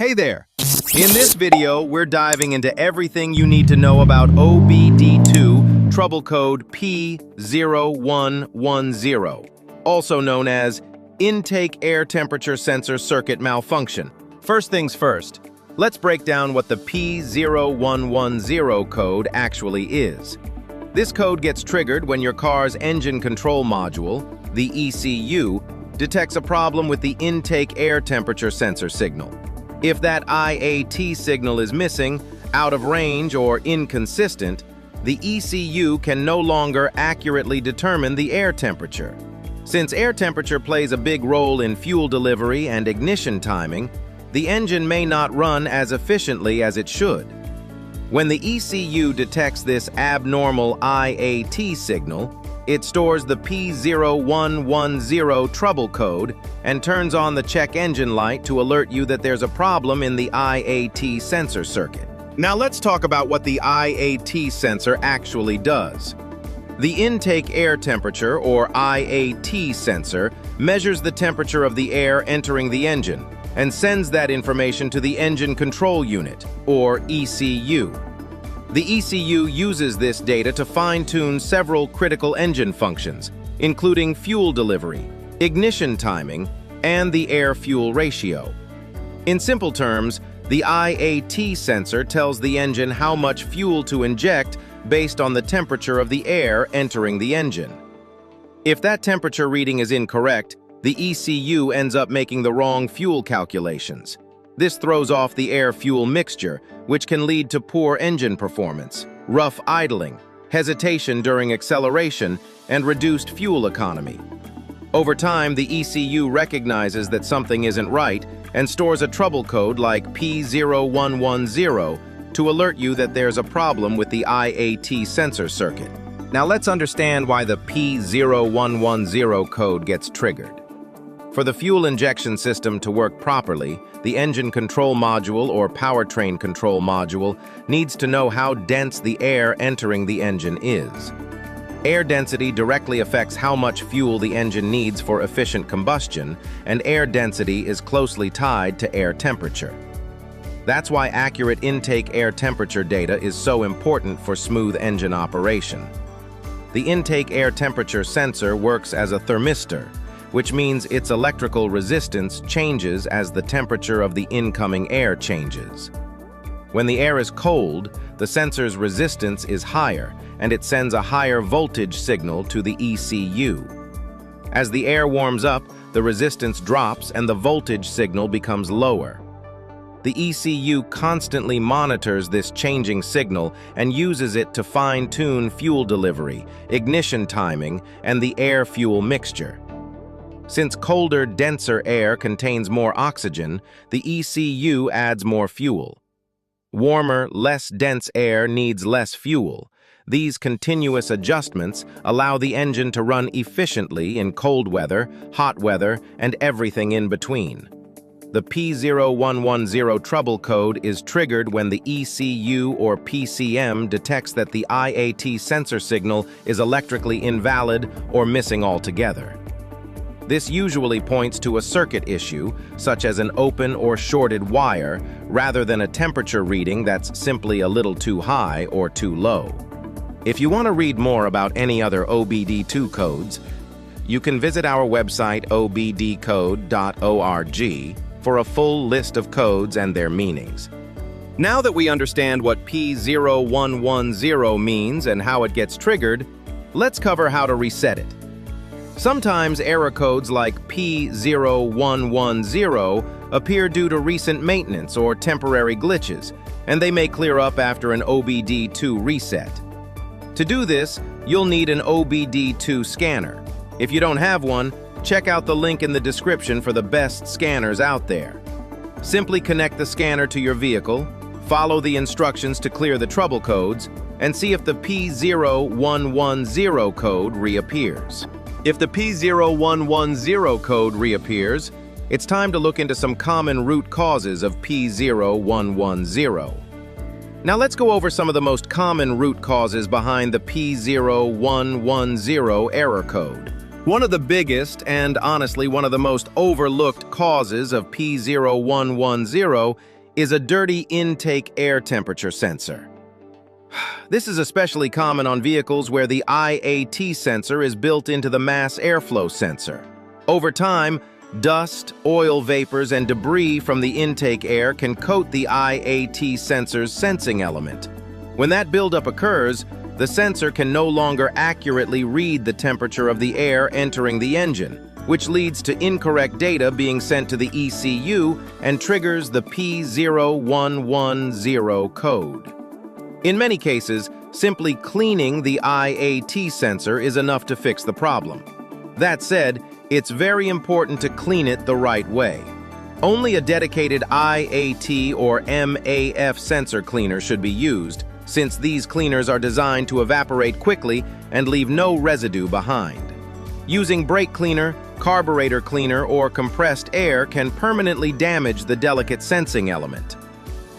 Hey there! In this video, we're diving into everything you need to know about OBD2 trouble code P0110, also known as Intake Air Temperature Sensor Circuit Malfunction. First things first, let's break down what the P0110 code actually is. This code gets triggered when your car's engine control module, the ECU, detects a problem with the intake air temperature sensor signal. If that IAT signal is missing, out of range, or inconsistent, the ECU can no longer accurately determine the air temperature. Since air temperature plays a big role in fuel delivery and ignition timing, the engine may not run as efficiently as it should. When the ECU detects this abnormal IAT signal, it stores the P0110 trouble code and turns on the check engine light to alert you that there's a problem in the IAT sensor circuit. Now let's talk about what the IAT sensor actually does. The intake air temperature, or IAT sensor, measures the temperature of the air entering the engine and sends that information to the engine control unit, or ECU. The ECU uses this data to fine-tune several critical engine functions, including fuel delivery, ignition timing, and the air-fuel ratio. In simple terms, the IAT sensor tells the engine how much fuel to inject based on the temperature of the air entering the engine. If that temperature reading is incorrect, the ECU ends up making the wrong fuel calculations. This throws off the air-fuel mixture, which can lead to poor engine performance, rough idling, hesitation during acceleration, and reduced fuel economy. Over time, the ECU recognizes that something isn't right and stores a trouble code like P0110 to alert you that there's a problem with the IAT sensor circuit. Now let's understand why the P0110 code gets triggered. For the fuel injection system to work properly, the engine control module or powertrain control module needs to know how dense the air entering the engine is. Air density directly affects how much fuel the engine needs for efficient combustion, and air density is closely tied to air temperature. That's why accurate intake air temperature data is so important for smooth engine operation. The intake air temperature sensor works as a thermistor, which means its electrical resistance changes as the temperature of the incoming air changes. When the air is cold, the sensor's resistance is higher, and it sends a higher voltage signal to the ECU. As the air warms up, the resistance drops and the voltage signal becomes lower. The ECU constantly monitors this changing signal and uses it to fine-tune fuel delivery, ignition timing, and the air-fuel mixture. Since colder, denser air contains more oxygen, the ECU adds more fuel. Warmer, less dense air needs less fuel. These continuous adjustments allow the engine to run efficiently in cold weather, hot weather, and everything in between. The P0110 trouble code is triggered when the ECU or PCM detects that the IAT sensor signal is electrically invalid or missing altogether. This usually points to a circuit issue, such as an open or shorted wire, rather than a temperature reading that's simply a little too high or too low. If you want to read more about any other OBD2 codes, you can visit our website obdcode.org for a full list of codes and their meanings. Now that we understand what P0110 means and how it gets triggered, let's cover how to reset it. Sometimes error codes like P0110 appear due to recent maintenance or temporary glitches, and they may clear up after an OBD2 reset. To do this, you'll need an OBD2 scanner. If you don't have one, check out the link in the description for the best scanners out there. Simply connect the scanner to your vehicle, follow the instructions to clear the trouble codes, and see if the P0110 code reappears. If the P0110 code reappears, it's time to look into some common root causes of P0110. Now let's go over some of the most common root causes behind the P0110 error code. One of the biggest and honestly one of the most overlooked causes of P0110 is a dirty intake air temperature sensor. This is especially common on vehicles where the IAT sensor is built into the mass airflow sensor. Over time, dust, oil vapors, and debris from the intake air can coat the IAT sensor's sensing element. When that buildup occurs, the sensor can no longer accurately read the temperature of the air entering the engine, which leads to incorrect data being sent to the ECU and triggers the P0110 code. In many cases, simply cleaning the IAT sensor is enough to fix the problem. That said, it's very important to clean it the right way. Only a dedicated IAT or MAF sensor cleaner should be used, since these cleaners are designed to evaporate quickly and leave no residue behind. Using brake cleaner, carburetor cleaner, or compressed air can permanently damage the delicate sensing element.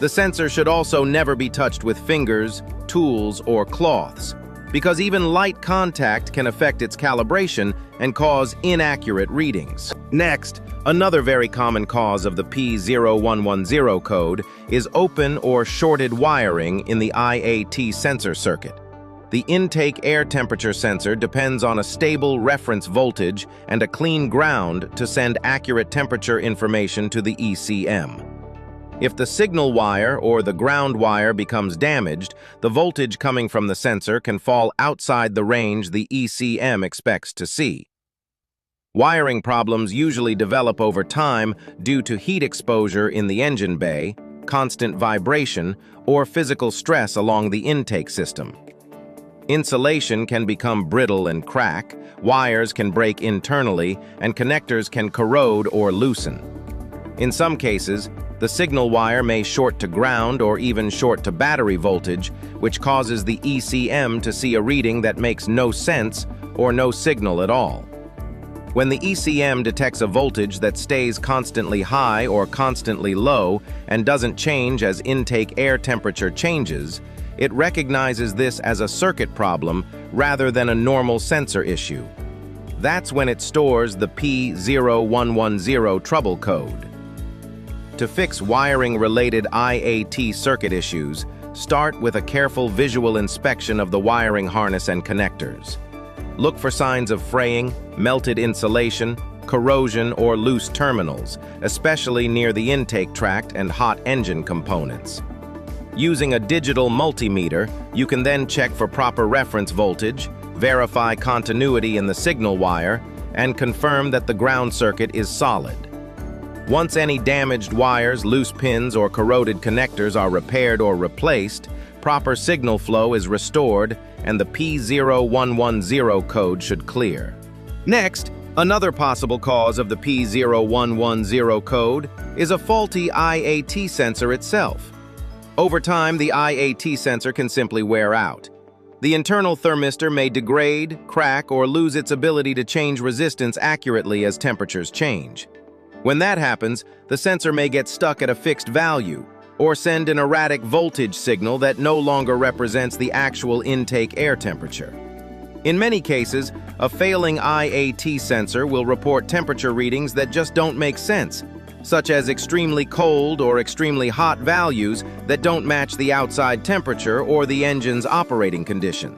The sensor should also never be touched with fingers, tools, or cloths, because even light contact can affect its calibration and cause inaccurate readings. Next, another very common cause of the P0110 code is open or shorted wiring in the IAT sensor circuit. The intake air temperature sensor depends on a stable reference voltage and a clean ground to send accurate temperature information to the ECM. If the signal wire or the ground wire becomes damaged, the voltage coming from the sensor can fall outside the range the ECM expects to see. Wiring problems usually develop over time due to heat exposure in the engine bay, constant vibration, or physical stress along the intake system. Insulation can become brittle and crack, wires can break internally, and connectors can corrode or loosen. In some cases, the signal wire may short to ground or even short to battery voltage, which causes the ECM to see a reading that makes no sense or no signal at all. When the ECM detects a voltage that stays constantly high or constantly low and doesn't change as intake air temperature changes, it recognizes this as a circuit problem rather than a normal sensor issue. That's when it stores the P0110 trouble code. To fix wiring-related IAT circuit issues, start with a careful visual inspection of the wiring harness and connectors. Look for signs of fraying, melted insulation, corrosion, or loose terminals, especially near the intake tract and hot engine components. Using a digital multimeter, you can then check for proper reference voltage, verify continuity in the signal wire, and confirm that the ground circuit is solid. Once any damaged wires, loose pins, or corroded connectors are repaired or replaced, proper signal flow is restored and the P0110 code should clear. Next, another possible cause of the P0110 code is a faulty IAT sensor itself. Over time, the IAT sensor can simply wear out. The internal thermistor may degrade, crack, or lose its ability to change resistance accurately as temperatures change. When that happens, the sensor may get stuck at a fixed value or send an erratic voltage signal that no longer represents the actual intake air temperature. In many cases, a failing IAT sensor will report temperature readings that just don't make sense, such as extremely cold or extremely hot values that don't match the outside temperature or the engine's operating condition.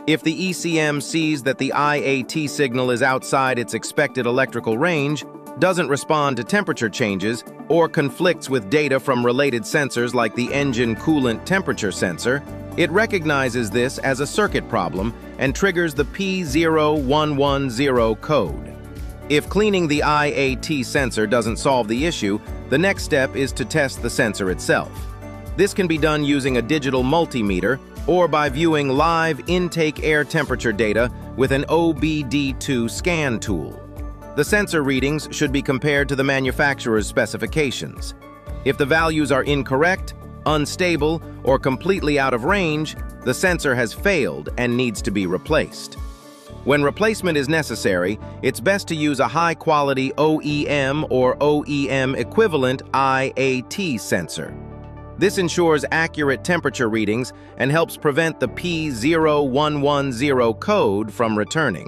If the ECM sees that the IAT signal is outside its expected electrical range, doesn't respond to temperature changes, or conflicts with data from related sensors like the engine coolant temperature sensor, it recognizes this as a circuit problem and triggers the P0110 code. If cleaning the IAT sensor doesn't solve the issue, the next step is to test the sensor itself. This can be done using a digital multimeter or by viewing live intake air temperature data with an OBD2 scan tool. The sensor readings should be compared to the manufacturer's specifications. If the values are incorrect, unstable, or completely out of range, the sensor has failed and needs to be replaced. When replacement is necessary, it's best to use a high-quality OEM or OEM equivalent IAT sensor. This ensures accurate temperature readings and helps prevent the P0110 code from returning.